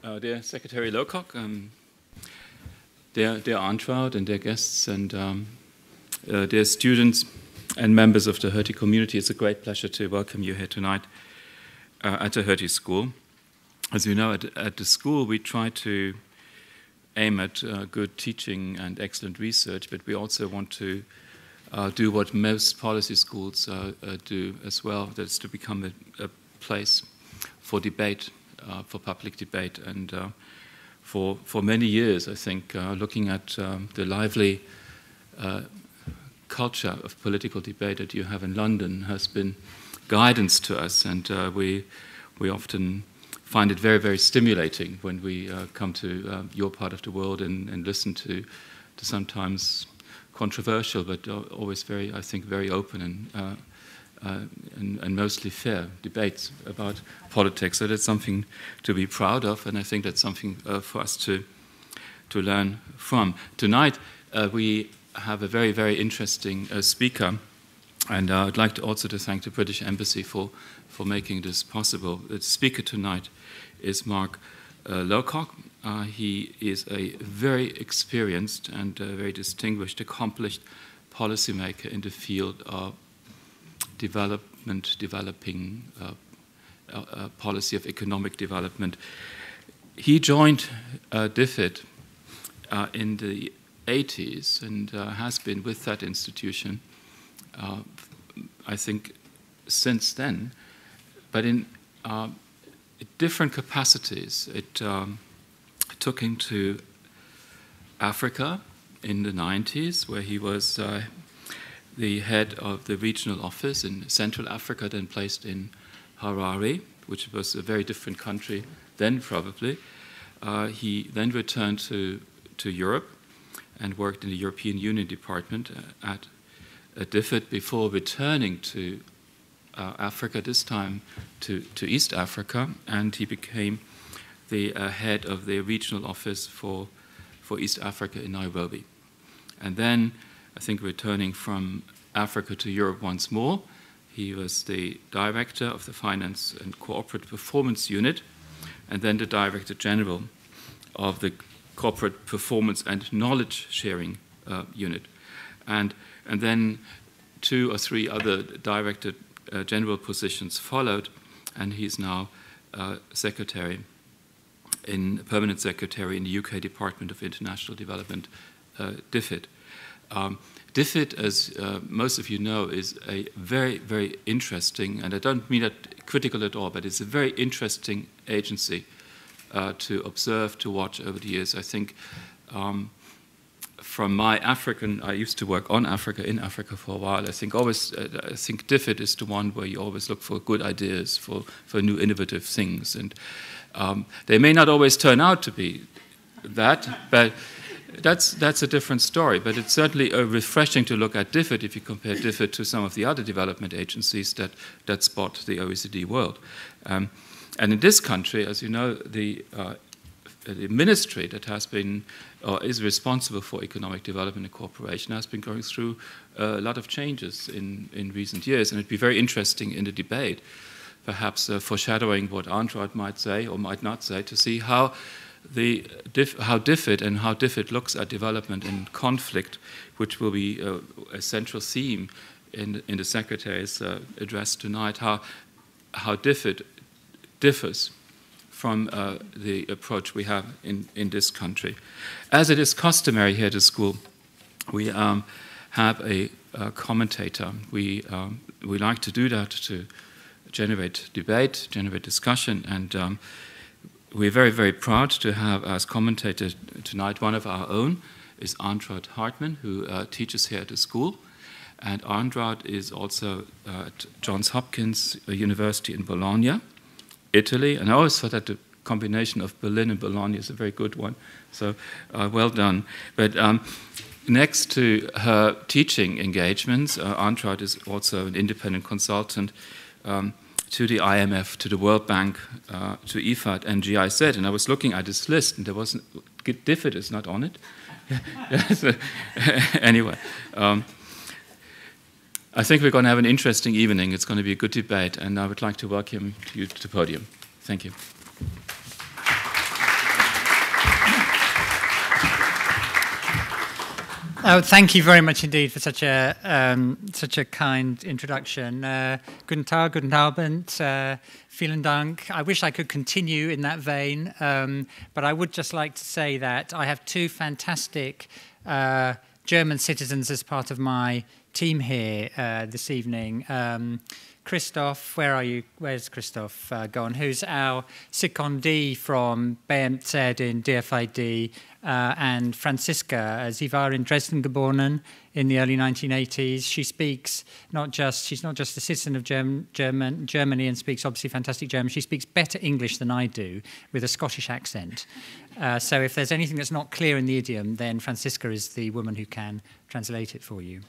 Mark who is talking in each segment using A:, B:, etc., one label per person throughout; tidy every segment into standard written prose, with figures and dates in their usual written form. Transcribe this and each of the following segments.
A: Dear Secretary Lowcock, dear Arntraud and dear guests, and dear students and members of the Hertie community, it's a great pleasure to welcome you here tonight at the Hertie School. As you know, at the school we try to aim at good teaching and excellent research, but we also want to do what most policy schools do as well, that's to become a place for debate, for public debate. And for many years, I think, looking at the lively culture of political debate that you have in London has been guidance to us, and we often find it very, very stimulating when we come to your part of the world and listen to sometimes controversial, but always very, I think, very open and mostly fair debates about politics. So that's something to be proud of, and I think that's something for us to learn from. Tonight we have a very, very interesting speaker, and I'd like also to thank the British Embassy for making this possible. The speaker tonight is Mark Lowcock. He is a very experienced and very distinguished, accomplished policymaker in the field of developing policy of economic development. He joined DFID in the 80s and has been with that institution, I think, since then, but in different capacities. It took him to Africa in the 90s, where he was the head of the regional office in Central Africa, then placed in Harare, which was a very different country then, probably. He then returned to Europe and worked in the European Union department at DFID before returning to Africa, this time to East Africa, and he became the head of the regional office for East Africa in Nairobi. And then, I think, returning from Africa to Europe once more, he was the director of the Finance and Corporate Performance Unit, and then the Director General of the Corporate Performance and Knowledge Sharing Unit. And then 2 or 3 other Director General positions followed, and he's now Permanent Secretary in the UK Department of International Development, DFID. DFID, as most of you know, is a very, very interesting, and I don't mean that critical at all, but it's a very interesting agency to observe, to watch over the years. I think from my I used to work on Africa, in Africa for a while. I think DFID is the one where you always look for good ideas, for new innovative things, and they may not always turn out to be that, but that's a different story. But it's certainly refreshing to look at DFID if you compare DFID to some of the other development agencies that spot the OECD world. And in this country, as you know, the ministry that has been is responsible for economic development and cooperation has been going through a lot of changes in recent years, and it'd be very interesting in the debate, perhaps foreshadowing what Arntraud might say or might not say, to see how DFID looks at development and conflict, which will be a central theme in the Secretary's address tonight, how DFID differs from the approach we have in this country. As it is customary here at the school, we have a commentator. We like to do that to generate debate, generate discussion, and we're very, very proud to have as commentator tonight one of our own, is Arntraud Hartmann, who teaches here at the school. And Arntraud is also at Johns Hopkins University in Bologna, Italy. And I always thought that the combination of Berlin and Bologna is a very good one. So well done. But next to her teaching engagements, Arntraud is also an independent consultant to the IMF, to the World Bank, to IFAD and GIZ. And I was looking at this list, and there wasn't, DFID is not on it. So, anyway, I think we're going to have an interesting evening. It's going to be a good debate, and I would like to welcome you to the podium. Thank you.
B: Oh, thank you very much indeed for such a kind introduction. Guten Tag, guten Abend, vielen Dank. I wish I could continue in that vein, but I would just like to say that I have two fantastic German citizens as part of my team here this evening. Christoph, where are you? Where's Christoph gone? Who's our secondee from BMZ in DFID, and Franziska. Sie war in Dresden geboren in the early 1980s. She speaks she's not just a citizen of Germany and speaks obviously fantastic German. She speaks better English than I do with a Scottish accent. So if there's anything that's not clear in the idiom, then Franziska is the woman who can translate it for you.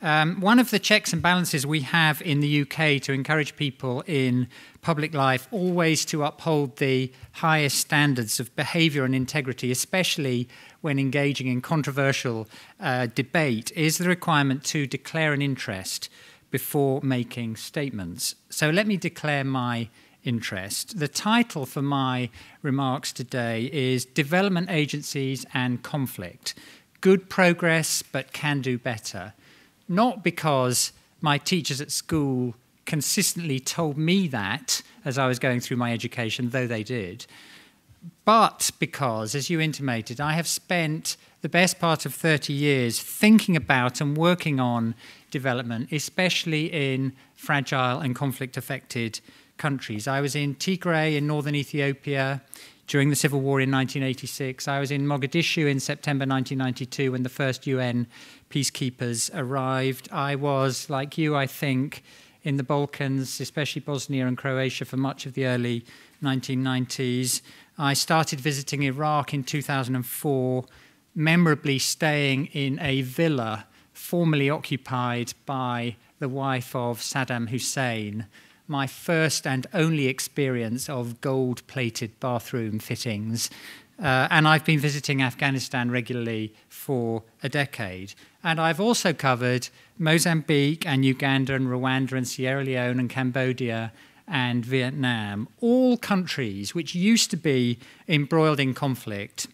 B: One of the checks and balances we have in the UK to encourage people in public life always to uphold the highest standards of behaviour and integrity, especially when engaging in controversial debate, is the requirement to declare an interest before making statements. So let me declare my interest. The title for my remarks today is Development Agencies and Conflict. Good progress, but can do better. Not because my teachers at school consistently told me that as I was going through my education, though they did, but because, as you intimated, I have spent the best part of 30 years thinking about and working on development, especially in fragile and conflict-affected countries. I was in Tigray in northern Ethiopia during the civil war in 1986. I was in Mogadishu in September 1992 when the first UN peacekeepers arrived. I was, like you, I think, in the Balkans, especially Bosnia and Croatia, for much of the early 1990s. I started visiting Iraq in 2004, memorably staying in a villa formerly occupied by the wife of Saddam Hussein, my first and only experience of gold-plated bathroom fittings. And I've been visiting Afghanistan regularly for a decade. And I've also covered Mozambique and Uganda and Rwanda and Sierra Leone and Cambodia and Vietnam, all countries which used to be embroiled in conflict.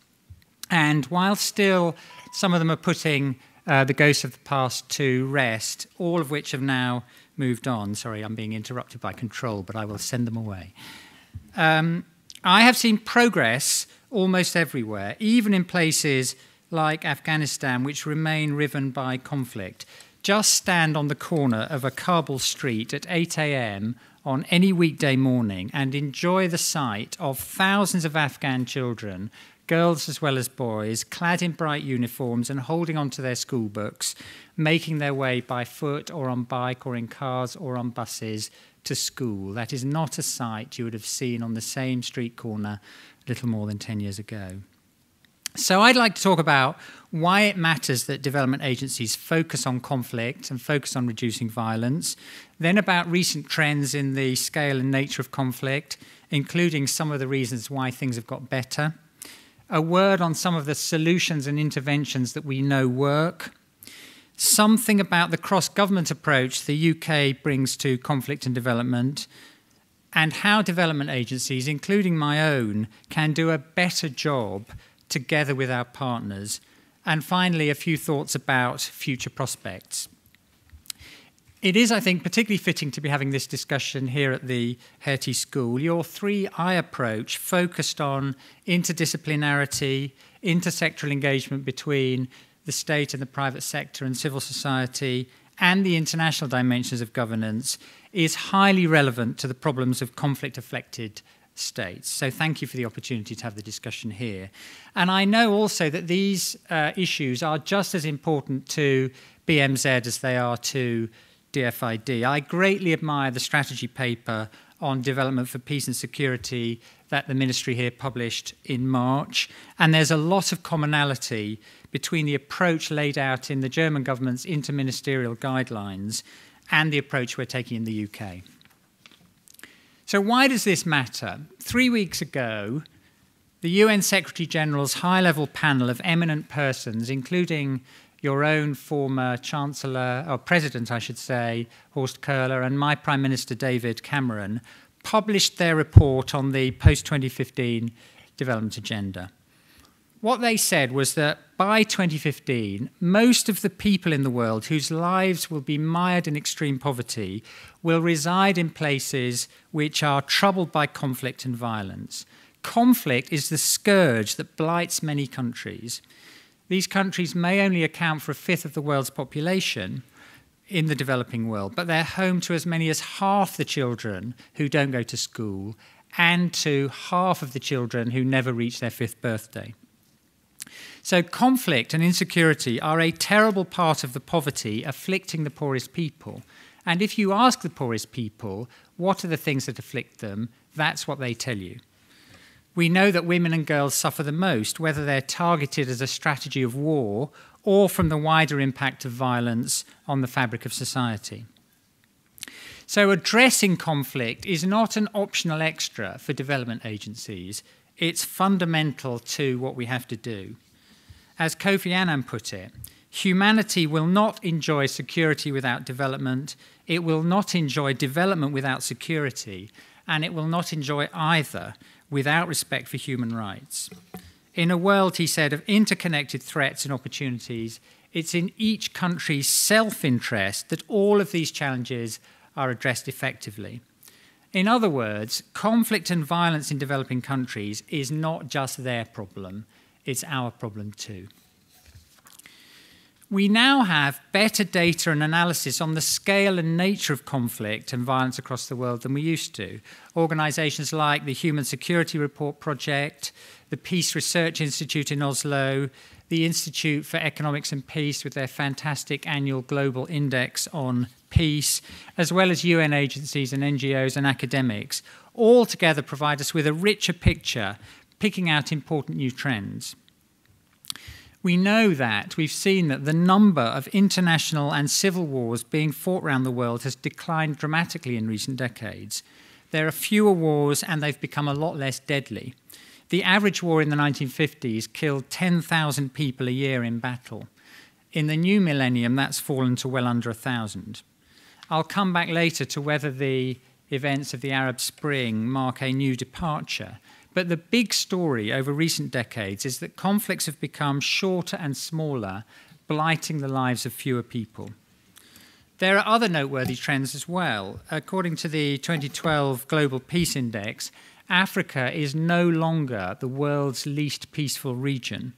B: And while still some of them are putting the ghosts of the past to rest, all of which have now moved on. Sorry, I'm being interrupted by control, but I will send them away. I have seen progress almost everywhere, even in places like Afghanistan, which remain riven by conflict. Just stand on the corner of a Kabul street at 8 a.m. on any weekday morning and enjoy the sight of thousands of Afghan children, girls as well as boys, clad in bright uniforms and holding onto their school books, making their way by foot or on bike or in cars or on buses to school. That is not a sight you would have seen on the same street corner a little more than 10 years ago. So I'd like to talk about why it matters that development agencies focus on conflict and focus on reducing violence, then about recent trends in the scale and nature of conflict, including some of the reasons why things have got better, a word on some of the solutions and interventions that we know work, something about the cross-government approach the UK brings to conflict and development, and how development agencies, including my own, can do a better job together with our partners, and finally a few thoughts about future prospects. It is, I think, particularly fitting to be having this discussion here at the Hertie School. Your 3I approach focused on interdisciplinarity, intersectoral engagement between the state and the private sector and civil society, and the international dimensions of governance is highly relevant to the problems of conflict-affected states. So thank you for the opportunity to have the discussion here. And I know also that these issues are just as important to BMZ as they are to DFID. I greatly admire the strategy paper on development for peace and security that the ministry here published in March. And there's a lot of commonality between the approach laid out in the German government's interministerial guidelines and the approach we're taking in the UK. So why does this matter? 3 weeks ago, the UN Secretary-General's high-level panel of eminent persons, including your own former Chancellor, or President, I should say, Horst Köhler, and my Prime Minister, David Cameron, published their report on the post-2015 development agenda. What they said was that by 2015, most of the people in the world whose lives will be mired in extreme poverty will reside in places which are troubled by conflict and violence. Conflict is the scourge that blights many countries. These countries may only account for a fifth of the world's population in the developing world, but they're home to as many as half the children who don't go to school and to half of the children who never reach their fifth birthday. So conflict and insecurity are a terrible part of the poverty afflicting the poorest people. And if you ask the poorest people, what are the things that afflict them, that's what they tell you. We know that women and girls suffer the most, whether they're targeted as a strategy of war or from the wider impact of violence on the fabric of society. So addressing conflict is not an optional extra for development agencies. It's fundamental to what we have to do. As Kofi Annan put it, humanity will not enjoy security without development, it will not enjoy development without security, and it will not enjoy either without respect for human rights. In a world, he said, of interconnected threats and opportunities, it's in each country's self-interest that all of these challenges are addressed effectively. In other words, conflict and violence in developing countries is not just their problem, it's our problem too. We now have better data and analysis on the scale and nature of conflict and violence across the world than we used to. Organisations like the Human Security Report Project, the Peace Research Institute in Oslo, the Institute for Economics and Peace with their fantastic annual global index on peace, as well as UN agencies and NGOs and academics, all together provide us with a richer picture, picking out important new trends. We know that, we've seen that the number of international and civil wars being fought around the world has declined dramatically in recent decades. There are fewer wars and they've become a lot less deadly. The average war in the 1950s killed 10,000 people a year in battle. In the new millennium, that's fallen to well under 1,000. I'll come back later to whether the events of the Arab Spring mark a new departure. But the big story over recent decades is that conflicts have become shorter and smaller, blighting the lives of fewer people. There are other noteworthy trends as well. According to the 2012 Global Peace Index, Africa is no longer the world's least peaceful region.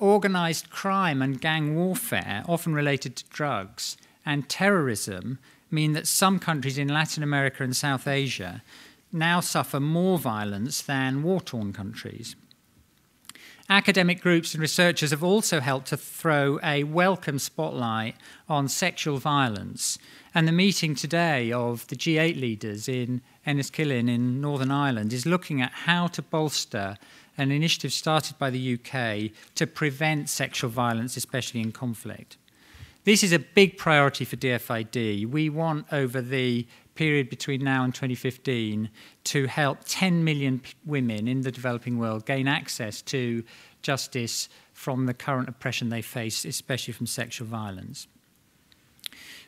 B: Organised crime and gang warfare, often related to drugs, and terrorism mean that some countries in Latin America and South Asia now suffer more violence than war-torn countries. Academic groups and researchers have also helped to throw a welcome spotlight on sexual violence. And the meeting today of the G8 leaders in Enniskillen in Northern Ireland is looking at how to bolster an initiative started by the UK to prevent sexual violence, especially in conflict. This is a big priority for DFID. We want, over the period between now and 2015, to help 10 million women in the developing world gain access to justice from the current oppression they face, especially from sexual violence.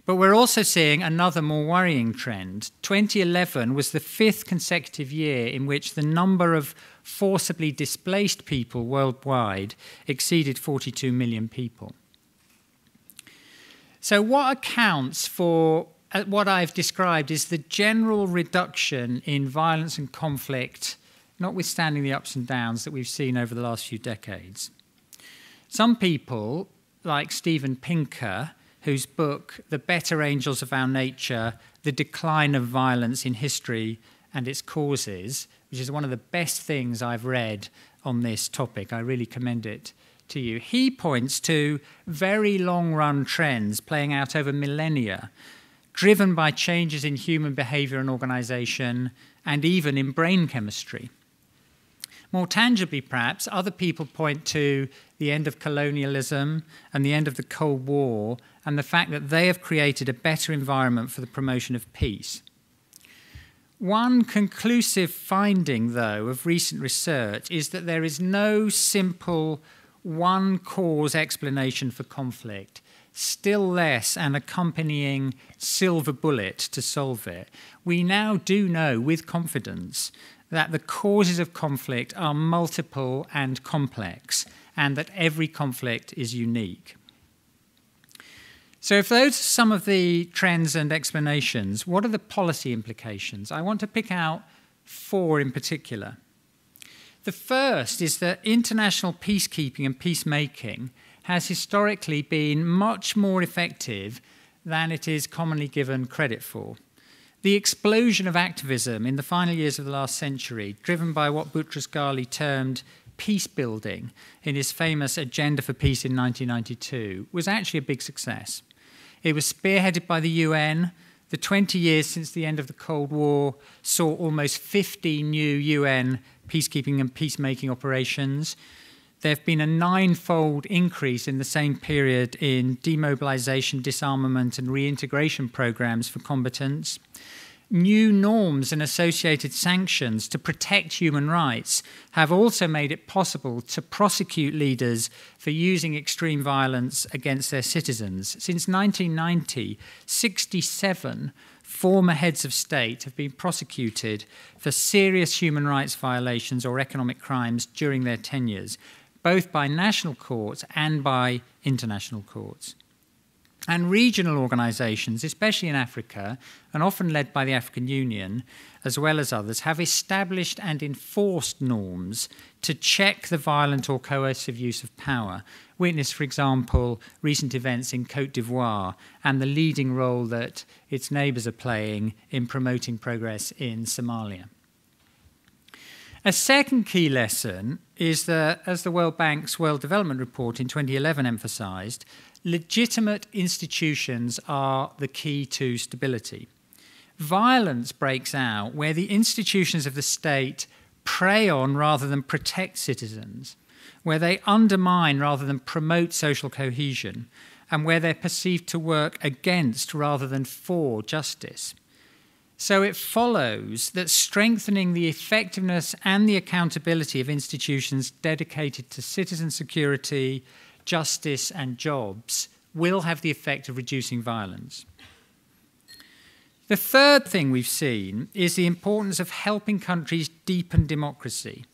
B: But we're also seeing another more worrying trend. 2011 was the 5th consecutive year in which the number of forcibly displaced people worldwide exceeded 42 million people. So what accounts for what I've described is the general reduction in violence and conflict, notwithstanding the ups and downs that we've seen over the last few decades. Some people, like Steven Pinker, whose book, The Better Angels of Our Nature, The Decline of Violence in History and Its Causes, which is one of the best things I've read on this topic, I really commend it to you. He points to very long-run trends playing out over millennia, driven by changes in human behavior and organization, and even in brain chemistry. More tangibly, perhaps, other people point to the end of colonialism and the end of the Cold War, and the fact that they have created a better environment for the promotion of peace. One conclusive finding, though, of recent research is that there is no simple one-cause explanation for conflict, still less an accompanying silver bullet to solve it. We now do know with confidence that the causes of conflict are multiple and complex, and that every conflict is unique. So if those are some of the trends and explanations, what are the policy implications? I want to pick out 4 in particular. The first is that international peacekeeping and peacemaking has historically been much more effective than it is commonly given credit for. The explosion of activism in the final years of the last century, driven by what Boutros Ghali termed peace building in his famous Agenda for Peace in 1992, was actually a big success. It was spearheaded by the UN. The 20 years since the end of the Cold War saw almost 50 new UN peacekeeping and peacemaking operations. There have been a 9-fold increase in the same period in demobilization, disarmament, and reintegration programs for combatants. New norms and associated sanctions to protect human rights have also made it possible to prosecute leaders for using extreme violence against their citizens. Since 1990, 67 former heads of state have been prosecuted for serious human rights violations or economic crimes during their tenures, both by national courts and by international courts. And regional organisations, especially in Africa, and often led by the African Union, as well as others, have established and enforced norms to check the violent or coercive use of power. Witness, for example, recent events in Côte d'Ivoire and the leading role that its neighbours are playing in promoting progress in Somalia. A second key lesson is that, as the World Bank's World Development Report in 2011 emphasised, legitimate institutions are the key to stability. Violence breaks out where the institutions of the state prey on rather than protect citizens, where they undermine rather than promote social cohesion, and where they're perceived to work against rather than for justice. So it follows that strengthening the effectiveness and the accountability of institutions dedicated to citizen security, justice, and jobs will have the effect of reducing violence. The third thing we've seen is the importance of helping countries deepen democracy.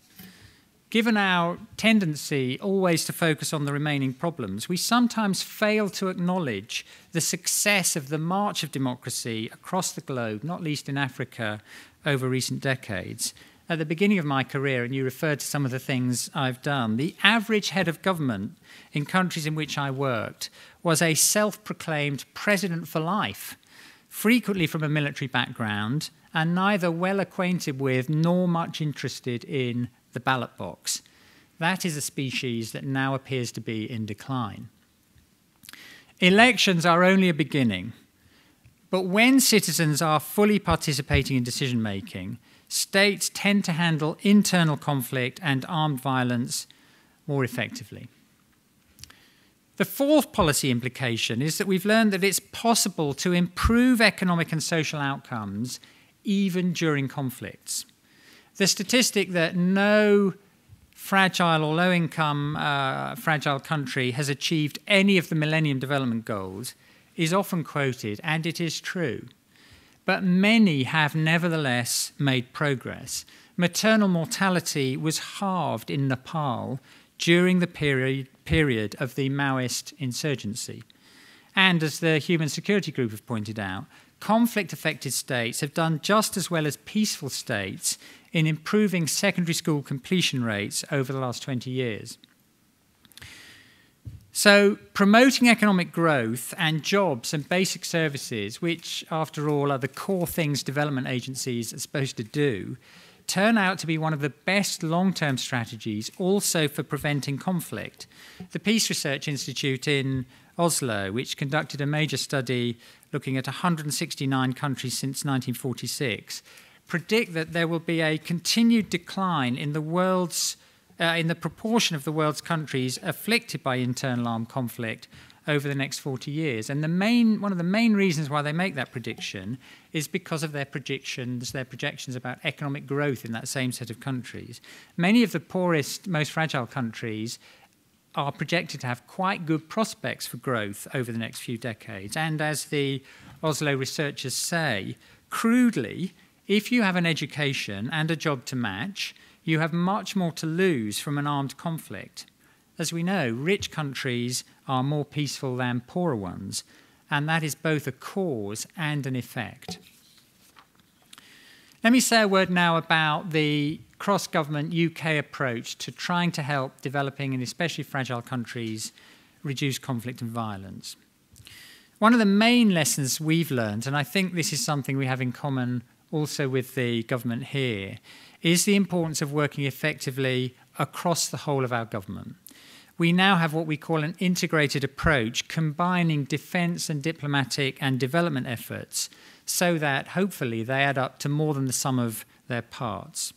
B: Given our tendency always to focus on the remaining problems, we sometimes fail to acknowledge the success of the march of democracy across the globe, not least in Africa, over recent decades. At the beginning of my career, and you referred to some of the things I've done, the average head of government in countries in which I worked was a self-proclaimed president for life, frequently from a military background, and neither well acquainted with nor much interested in the ballot box. That is a species that now appears to be in decline. Elections are only a beginning, but when citizens are fully participating in decision-making, states tend to handle internal conflict and armed violence more effectively. The fourth policy implication is that we've learned that it's possible to improve economic and social outcomes even during conflicts. The statistic that no fragile or low-income fragile country has achieved any of the Millennium Development Goals is often quoted, and it is true. But many have nevertheless made progress. Maternal mortality was halved in Nepal during the period of the Maoist insurgency. And as the Human Security Group have pointed out, conflict-affected states have done just as well as peaceful states in improving secondary school completion rates over the last 20 years. So promoting economic growth and jobs and basic services, which, after all, are the core things development agencies are supposed to do, turn out to be one of the best long-term strategies also for preventing conflict. The Peace Research Institute in Oslo, which conducted a major study looking at 169 countries since 1946, predict that there will be a continued decline in the proportion of the world's countries afflicted by internal armed conflict over the next 40 years. And one of the main reasons why they make that prediction is because of their projections about economic growth in that same set of countries. Many of the poorest, most fragile countries are projected to have quite good prospects for growth over the next few decades. And as the Oslo researchers say, crudely, if you have an education and a job to match, you have much more to lose from an armed conflict. As we know, rich countries are more peaceful than poorer ones, and that is both a cause and an effect. Let me say a word now about the cross-government UK approach to trying to help developing and especially fragile countries reduce conflict and violence. One of the main lessons we've learned, and I think this is something we have in common also with the government here, is the importance of working effectively across the whole of our government. We now have what we call an integrated approach, combining defence and diplomatic and development efforts so that, hopefully, they add up to more than the sum of their parts.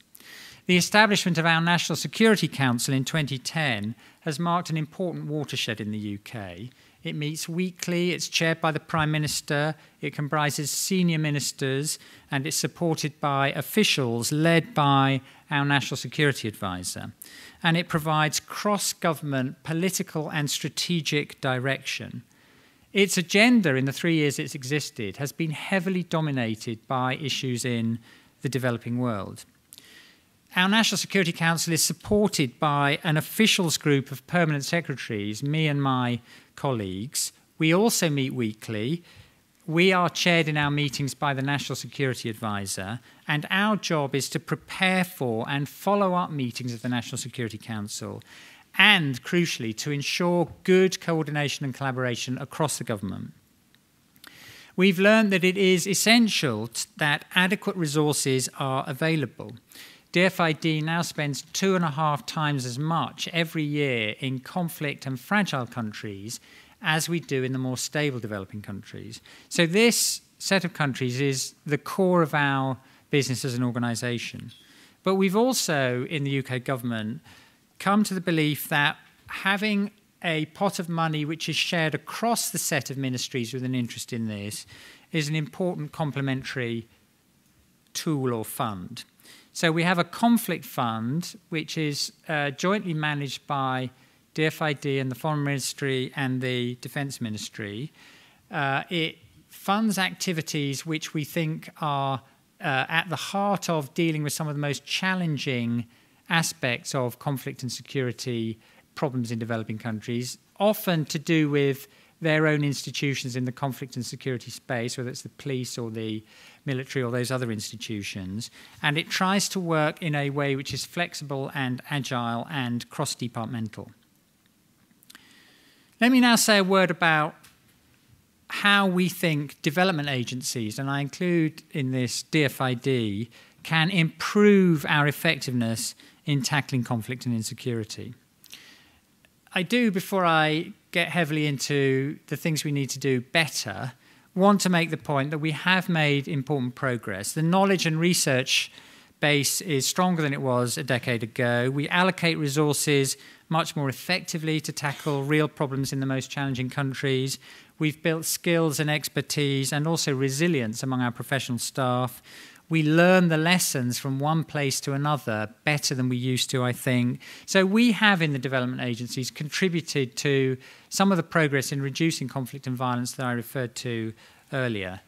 B: The establishment of our National Security Council in 2010 has marked an important watershed in the UK. It meets weekly, it's chaired by the Prime Minister, it comprises senior ministers, and it's supported by officials led by our National Security Advisor. And it provides cross-government political and strategic direction. Its agenda in the 3 years it's existed has been heavily dominated by issues in the developing world. Our National Security Council is supported by an officials group of permanent secretaries, me and my colleagues. We also meet weekly. We are chaired in our meetings by the National Security Advisor, and our job is to prepare for and follow up meetings of the National Security Council, and, crucially, to ensure good coordination and collaboration across the government. We've learned that it is essential that adequate resources are available. DFID now spends 2.5 times as much every year in conflict and fragile countries as we do in the more stable developing countries. So this set of countries is the core of our business as an organisation. But we've also, in the UK government, come to the belief that having a pot of money which is shared across the set of ministries with an interest in this is an important complementary tool or fund. So we have a conflict fund which is jointly managed by DFID and the Foreign Ministry and the Defence Ministry. It funds activities which we think are at the heart of dealing with some of the most challenging aspects of conflict and security problems in developing countries, often to do with their own institutions in the conflict and security space, whether it's the police or the military or those other institutions. And it tries to work in a way which is flexible and agile and cross-departmental. Let me now say a word about how we think development agencies, and I include in this DFID, can improve our effectiveness in tackling conflict and insecurity. I do, before I get heavily into the things we need to do better, want to make the point that we have made important progress. The knowledge and research base is stronger than it was a decade ago. We allocate resources much more effectively to tackle real problems in the most challenging countries. We've built skills and expertise and also resilience among our professional staff. We learn the lessons from one place to another better than we used to, I think. So we have, in the development agencies, contributed to some of the progress in reducing conflict and violence that I referred to earlier,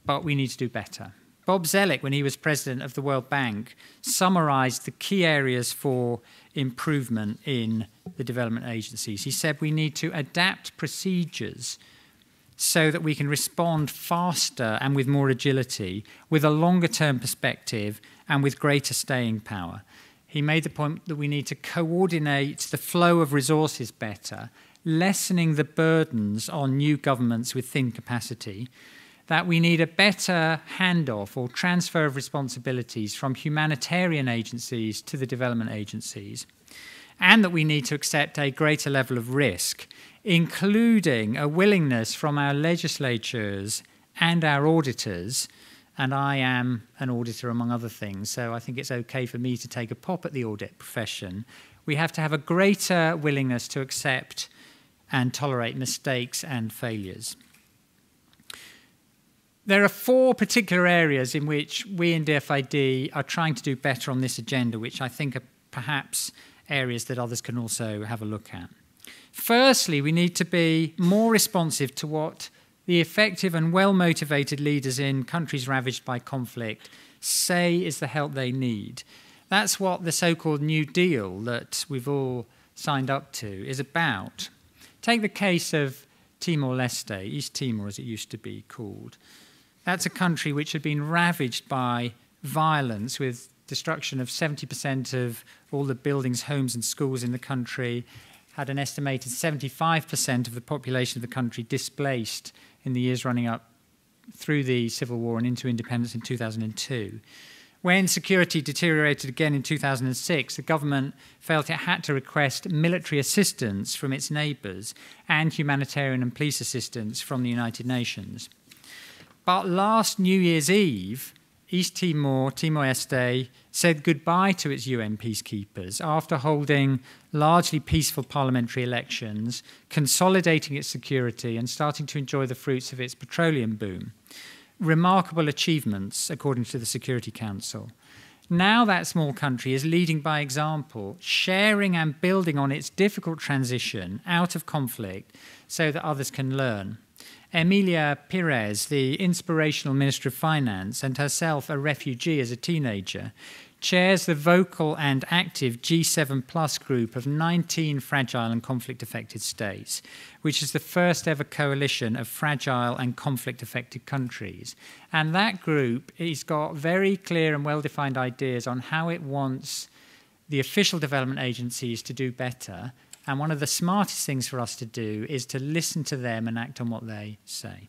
B: but we need to do better. Bob Zellick, when he was president of the World Bank, summarized the key areas for improvement in the development agencies. He said we need to adapt procedures so that we can respond faster and with more agility, with a longer-term perspective and with greater staying power. He made the point that we need to coordinate the flow of resources better, lessening the burdens on new governments with thin capacity, that we need a better handoff or transfer of responsibilities from humanitarian agencies to the development agencies, and that we need to accept a greater level of risk, including a willingness from our legislatures and our auditors, and I am an auditor among other things, so I think it's okay for me to take a pop at the audit profession. We have to have a greater willingness to accept and tolerate mistakes and failures. There are 4 particular areas in which we in DFID are trying to do better on this agenda, which I think are perhaps areas that others can also have a look at. Firstly, we need to be more responsive to what the effective and well-motivated leaders in countries ravaged by conflict say is the help they need. That's what the so-called New Deal that we've all signed up to is about. Take the case of Timor-Leste, East Timor as it used to be called. That's a country which had been ravaged by violence, with destruction of 70% of all the buildings, homes and schools in the country, had an estimated 75% of the population of the country displaced in the years running up through the civil war and into independence in 2002. When security deteriorated again in 2006, the government felt it had to request military assistance from its neighbours and humanitarian and police assistance from the United Nations. But last New Year's Eve, East Timor, Timor-Leste, said goodbye to its UN peacekeepers after holding largely peaceful parliamentary elections, consolidating its security and starting to enjoy the fruits of its petroleum boom. Remarkable achievements, according to the Security Council. Now that small country is leading by example, sharing and building on its difficult transition out of conflict so that others can learn. Emilia Pires, the inspirational Minister of Finance and herself a refugee as a teenager, chairs the vocal and active G7 Plus group of 19 fragile and conflict-affected states, which is the first ever coalition of fragile and conflict-affected countries. And that group has got very clear and well-defined ideas on how it wants the official development agencies to do better. And one of the smartest things for us to do is to listen to them and act on what they say.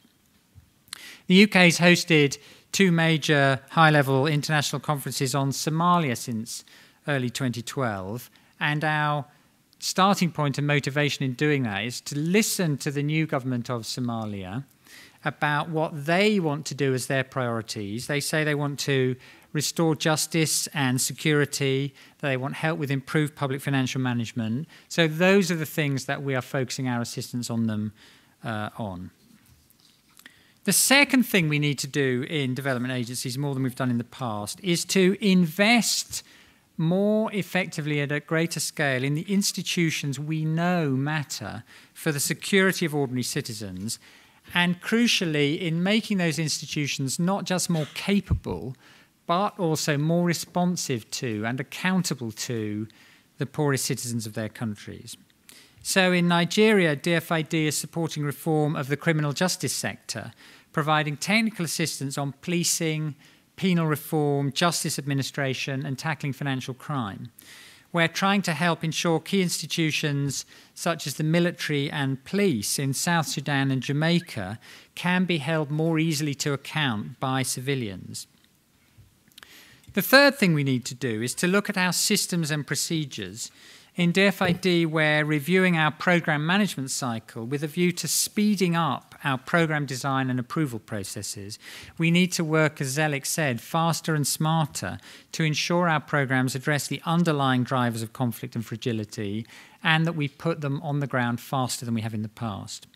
B: The UK has hosted 2 major high-level international conferences on Somalia since early 2012, and our starting point and motivation in doing that is to listen to the new government of Somalia about what they want to do as their priorities. They say they want to restore justice and security, they want help with improved public financial management. So those are the things that we are focusing our assistance on them on. The second thing we need to do in development agencies, more than we've done in the past, is to invest more effectively at a greater scale in the institutions we know matter for the security of ordinary citizens, and crucially in making those institutions not just more capable, but also more responsive to and accountable to the poorest citizens of their countries. So in Nigeria, DFID is supporting reform of the criminal justice sector, providing technical assistance on policing, penal reform, justice administration, and tackling financial crime. We're trying to help ensure key institutions such as the military and police in South Sudan and Jamaica can be held more easily to account by civilians. The third thing we need to do is to look at our systems and procedures. In DFID, we're reviewing our program management cycle with a view to speeding up our program design and approval processes. We need to work, as Zelik said, faster and smarter to ensure our programs address the underlying drivers of conflict and fragility, and that we put them on the ground faster than we have in the past.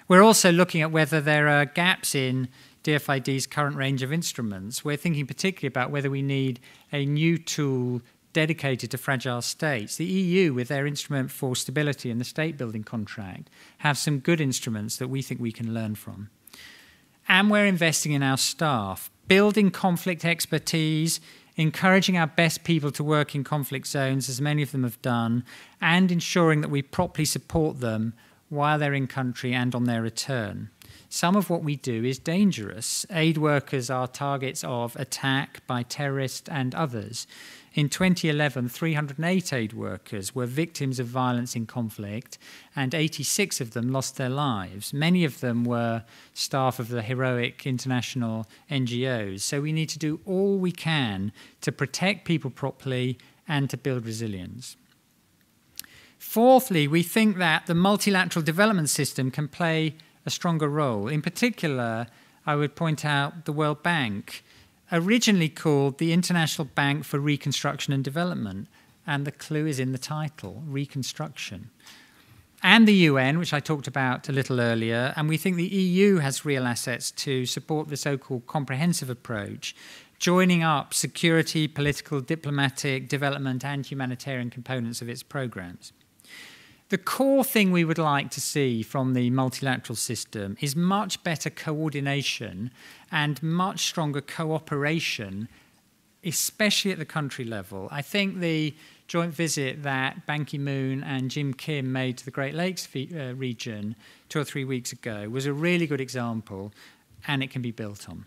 B: We're also looking at whether there are gaps in DFID's current range of instruments. We're thinking particularly about whether we need a new tool dedicated to fragile states. The EU, with their instrument for stability and the state building contract, have some good instruments that we think we can learn from. And we're investing in our staff, building conflict expertise, encouraging our best people to work in conflict zones, as many of them have done, and ensuring that we properly support them while they're in country and on their return. Some of what we do is dangerous. Aid workers are targets of attack by terrorists and others. In 2011, 308 aid workers were victims of violence in conflict, and 86 of them lost their lives. Many of them were staff of the heroic international NGOs. So we need to do all we can to protect people properly and to build resilience. Fourthly, we think that the multilateral development system can play a stronger role. In particular, I would point out the World Bank, originally called the International Bank for Reconstruction and Development, and the clue is in the title, reconstruction. And the UN, which I talked about a little earlier, and we think the EU has real assets to support the so-called comprehensive approach, joining up security, political, diplomatic, development, and humanitarian components of its programs. The core thing we would like to see from the multilateral system is much better coordination and much stronger cooperation especially at the country level. I think the joint visit that Ban Ki-moon and Jim Kim made to the Great Lakes region 2 or 3 weeks ago was a really good example, and it can be built on.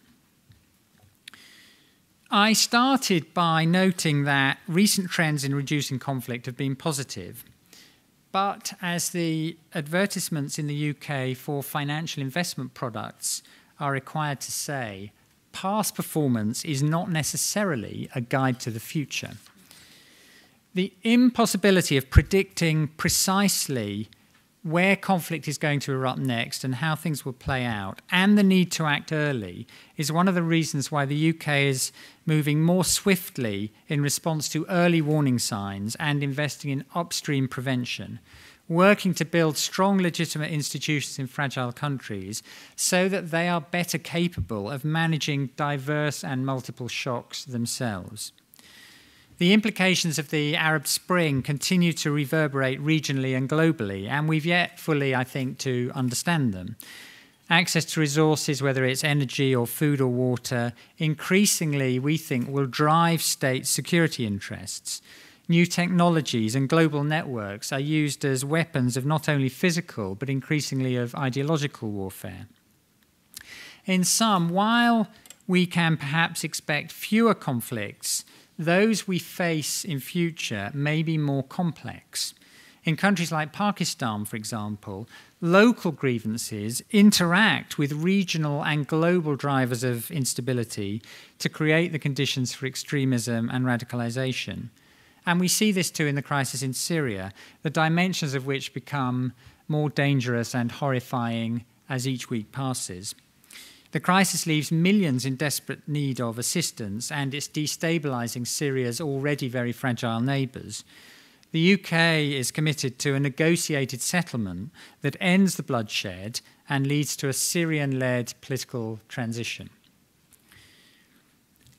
B: I started by noting that recent trends in reducing conflict have been positive, but as the advertisements in the UK for financial investment products are required to say, past performance is not necessarily a guide to the future. The impossibility of predicting precisely where conflict is going to erupt next and how things will play out, and the need to act early, is one of the reasons why the UK is moving more swiftly in response to early warning signs and investing in upstream prevention, working to build strong legitimate institutions in fragile countries so that they are better capable of managing diverse and multiple shocks themselves. The implications of the Arab Spring continue to reverberate regionally and globally, and we've yet fully, I think, to understand them. Access to resources, whether it's energy or food or water, increasingly, we think, will drive state security interests. New technologies and global networks are used as weapons of not only physical, but increasingly of ideological warfare. In sum, while we can perhaps expect fewer conflicts, those we face in future may be more complex. In countries like Pakistan, for example, local grievances interact with regional and global drivers of instability to create the conditions for extremism and radicalization. And we see this too in the crisis in Syria, the dimensions of which become more dangerous and horrifying as each week passes. The crisis leaves millions in desperate need of assistance, and it's destabilizing Syria's already very fragile neighbors. The UK is committed to a negotiated settlement that ends the bloodshed and leads to a Syrian-led political transition.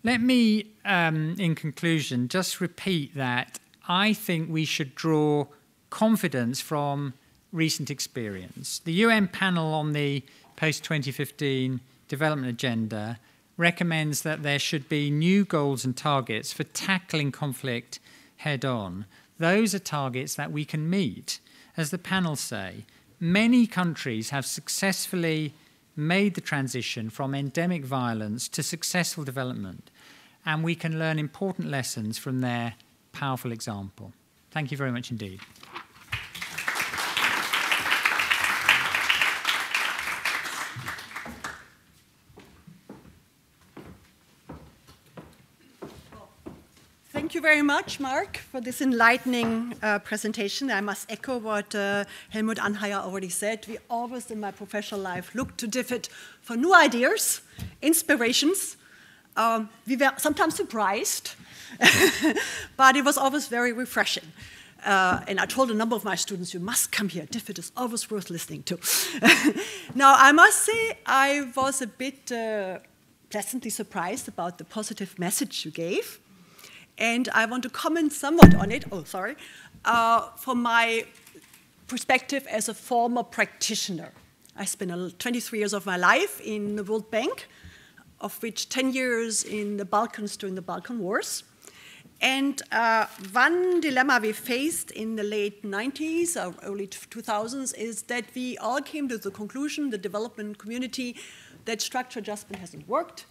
B: Let me, in conclusion, just repeat that I think we should draw confidence from recent experience. The UN panel on the post-2015 development agenda recommends that there should be new goals and targets for tackling conflict head-on. Those are targets that we can meet. As the panel say, many countries have successfully made the transition from endemic violence to successful development, and we can learn important lessons from their powerful example. Thank you very much indeed.
C: Thank you very much, Mark, for this enlightening presentation. I must echo what Helmut Anheier already said. We always, in my professional life, look to DFID for new ideas, inspirations. We were sometimes surprised, but it was always very refreshing. And I told a number of my students, you must come here. DFID is always worth listening to. Now, I must say I was a bit pleasantly surprised about the positive message you gave. And I want to comment somewhat on it, from my perspective as a former practitioner. I spent 23 years of my life in the World Bank, of which 10 years in the Balkans during the Balkan Wars. And one dilemma we faced in the late 90s or early 2000s is that we all came to the conclusion, the development community, that structural adjustment hasn't worked.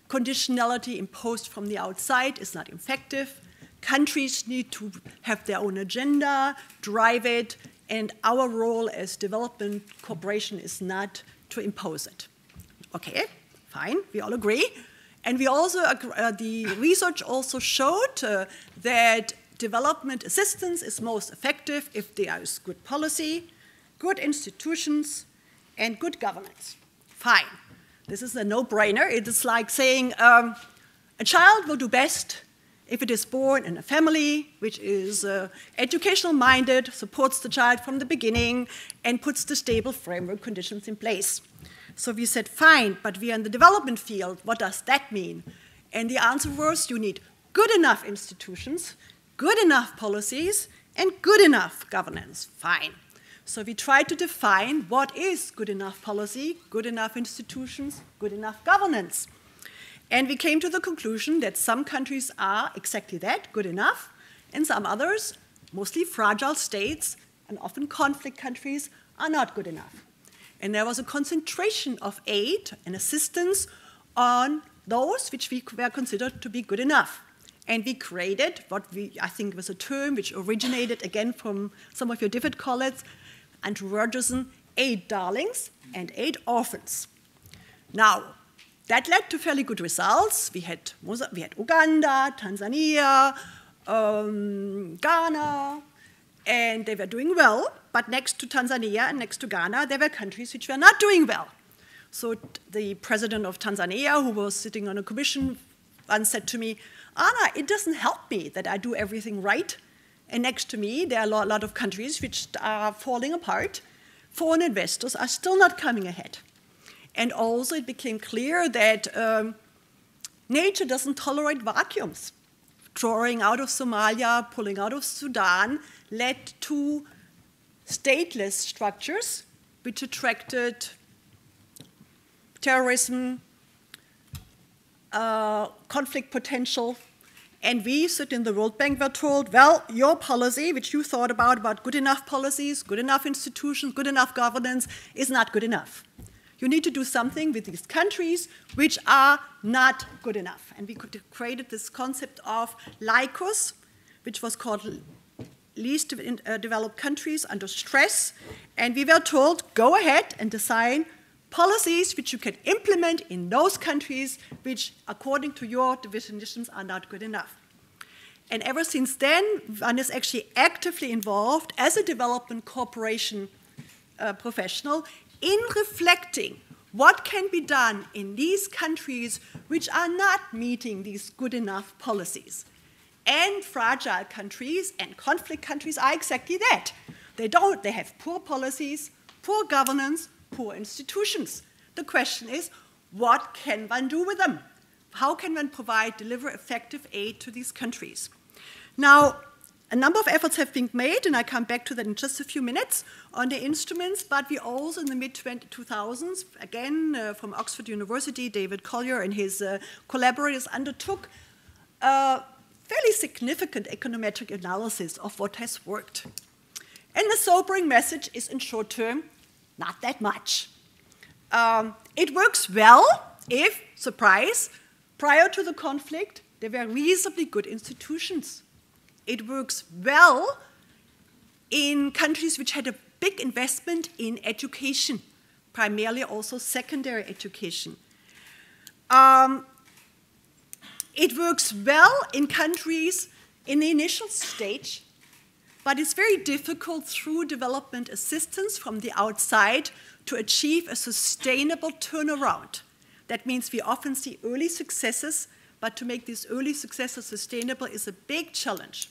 C: Conditionality imposed from the outside is not effective. Countries need to have their own agenda, drive it, and our role as development cooperation is not to impose it. Okay, fine, we all agree. And we also, the research also showed that development assistance is most effective if there is good policy, good institutions, and good governance. Fine. This is a no-brainer. It is like saying a child will do best if it is born in a family which is educational-minded, supports the child from the beginning, and puts the stable framework conditions in place. So we said, fine, but we are in the development field. What does that mean? And the answer was, you need good enough institutions, good enough policies, and good enough governance. Fine. So we tried to define what is good enough policy, good enough institutions, good enough governance. And we came to the conclusion that some countries are exactly that, good enough, and some others, mostly fragile states and often conflict countries, are not good enough. And there was a concentration of aid and assistance on those which we were considered to be good enough. And we created what I think was a term which originated again from some of your DFID colleagues, Arntraud Hartmann, aid darlings and aid orphans. Now, that led to fairly good results. We had Uganda, Tanzania, Ghana, and they were doing well. But next to Tanzania and next to Ghana, there were countries which were not doing well. So the president of Tanzania, who was sitting on a commission, once said to me, Anna, it doesn't help me that I do everything right. And next to me, there are a lot of countries which are falling apart. Foreign investors are still not coming ahead. And also it became clear that nature doesn't tolerate vacuums. Drawing out of Somalia, pulling out of Sudan, led to stateless structures which attracted terrorism, conflict potential. And we, sitting in the World Bank, were told, well, your policy, which you thought about good enough policies, good enough institutions, good enough governance, is not good enough. You need to do something with these countries which are not good enough. And we created this concept of LICOS, which was called Least Developed Countries Under Stress. And we were told, go ahead and design policies which you can implement in those countries which, according to your definitions, are not good enough. And ever since then, one is actually actively involved as a development cooperation professional in reflecting what can be done in these countries which are not meeting these good enough policies. And fragile countries and conflict countries are exactly that. They have poor policies, poor governance, poor institutions. The question is, what can one do with them? How can one deliver effective aid to these countries? Now, a number of efforts have been made, and I come back to that in just a few minutes, on the instruments, but we also, in the mid-2000s, again, from Oxford University, David Collier and his collaborators undertook a fairly significant econometric analysis of what has worked. And the sobering message is, in short term, not that much. It works well if, surprise, prior to the conflict, there were reasonably good institutions. It works well in countries which had a big investment in education, primarily also secondary education. It works well in countries in the initial stage, but it's very difficult through development assistance from the outside to achieve a sustainable turnaround. That means we often see early successes, but to make these early successes sustainable is a big challenge.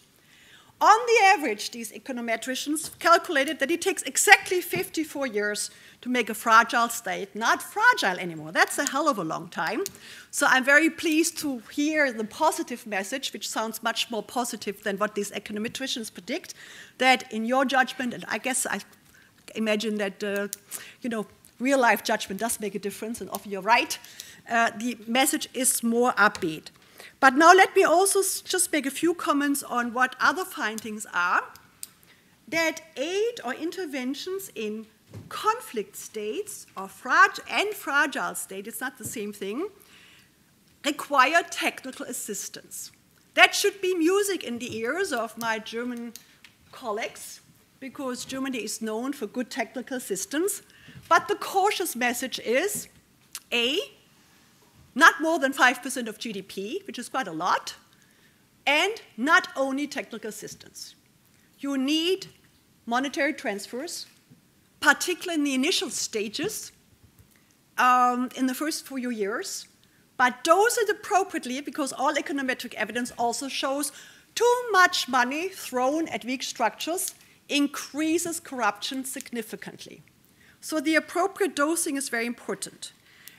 C: On the average, these econometricians calculated that it takes exactly 54 years to make a fragile state not fragile anymore. That's a hell of a long time. So I'm very pleased to hear the positive message, which sounds much more positive than what these econometricians predict, that in your judgment, and I guess I imagine that real-life judgment does make a difference, and often you're right, the message is more upbeat. But now let me also just make a few comments on what other findings are, that aid or interventions in conflict states or fragile states, it's not the same thing, require technical assistance. That should be music in the ears of my German colleagues, because Germany is known for good technical assistance. But the cautious message is, A, not more than 5% of GDP, which is quite a lot, and not only technical assistance. You need monetary transfers, particularly in the initial stages, in the first few years, but dosed appropriately, because all econometric evidence also shows too much money thrown at weak structures increases corruption significantly. So the appropriate dosing is very important.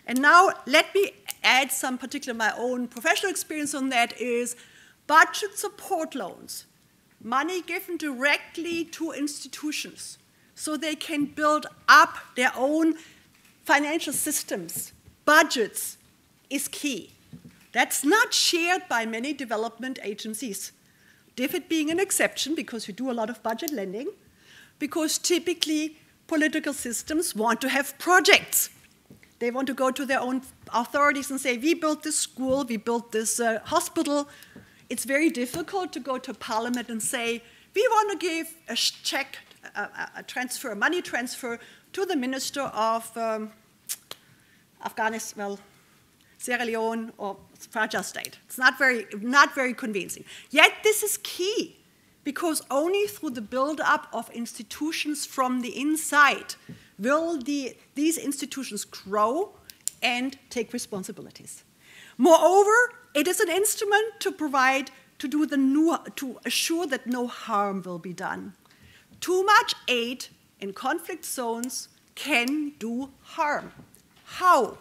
C: And now let me add some particular my own professional experience on that is budget support loans, money given directly to institutions so they can build up their own financial systems, budgets, is key. That's not shared by many development agencies. DFID being an exception because you do a lot of budget lending, because typically political systems want to have projects. They want to go to their own authorities and say, we built this school, we built this hospital. It's very difficult to go to parliament and say, we want to give a check, a money transfer to the minister of Afghanistan, well, Sierra Leone or Fragile State. It's not very convincing. Yet this is key, because only through the build-up of institutions from the inside will these institutions grow and take responsibilities. Moreover, it is an instrument to assure that no harm will be done. Too much aid in conflict zones can do harm. How?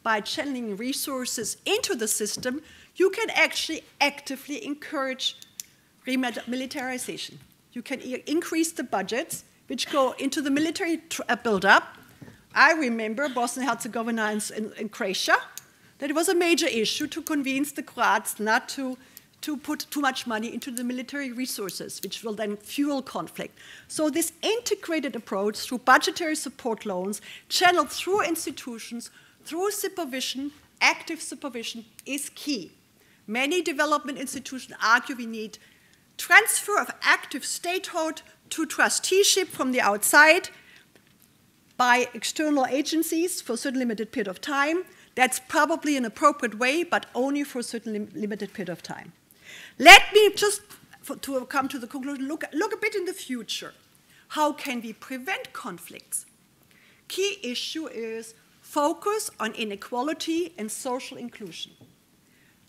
C: By channeling resources into the system, you can actually actively encourage remilitarization. You can increase the budgets which go into the military build-up. I remember Bosnia-Herzegovina and Croatia, that it was a major issue to convince the Croats not to put too much money into the military resources, which will then fuel conflict. So this integrated approach through budgetary support loans, channeled through institutions, through supervision, active supervision, is key. Many development institutions argue we need transfer of active statehood to trusteeship from the outside by external agencies for a certain limited period of time. That's probably an appropriate way, but only for a certain limited period of time. Let me just, to come to the conclusion, look a bit in the future. How can we prevent conflicts? Key issue is focus on inequality and social inclusion.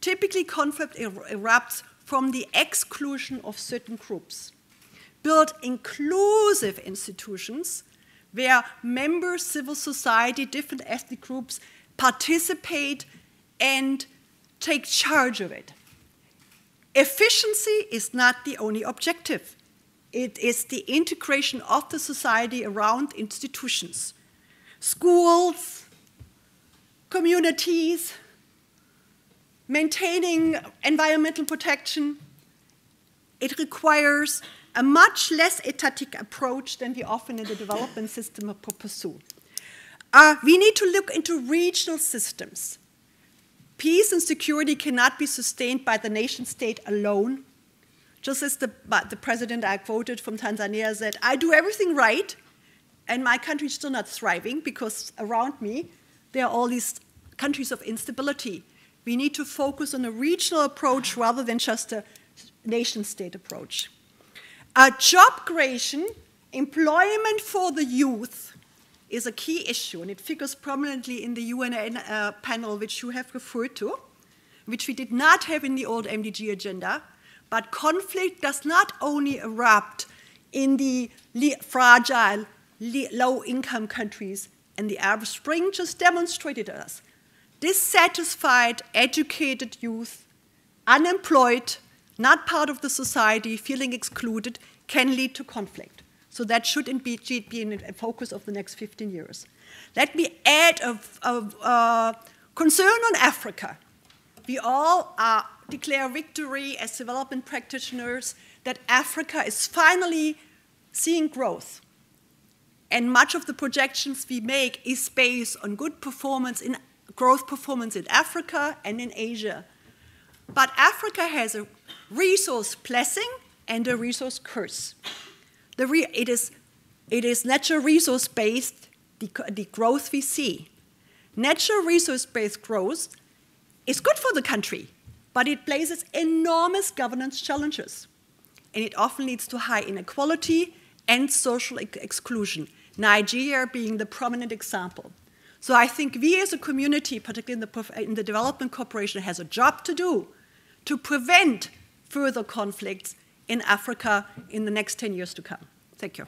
C: Typically, conflict erupts from the exclusion of certain groups. Build inclusive institutions where members, civil society, different ethnic groups participate and take charge of it. Efficiency is not the only objective. It is the integration of the society around institutions. Schools, communities, maintaining environmental protection. It requires a much less etatic approach than we often in the development system pursue. We need to look into regional systems. Peace and security cannot be sustained by the nation state alone. Just as the president I quoted from Tanzania said, I do everything right, and my country is still not thriving because around me there are all these countries of instability. We need to focus on a regional approach rather than just a nation-state approach. Job creation, employment for the youth is a key issue, and it figures prominently in the UN panel which you have referred to, which we did not have in the old MDG agenda. But conflict does not only erupt in the fragile, low-income countries, and the Arab Spring just demonstrated to us. Dissatisfied, educated youth, unemployed, not part of the society, feeling excluded, can lead to conflict. So that should indeed be in the focus of the next 15 years. Let me add a concern on Africa. We all declare victory as development practitioners that Africa is finally seeing growth. And much of the projections we make is based on good performance in growth performance in Africa and in Asia. But Africa has a resource blessing and a resource curse. It is natural resource-based, the growth we see. Natural resource-based growth is good for the country, but it places enormous governance challenges. And it often leads to high inequality and social exclusion, Nigeria being the prominent example. So I think we as a community, particularly in the development cooperation, has a job to do to prevent further conflicts in Africa in the next 10 years to come. Thank you.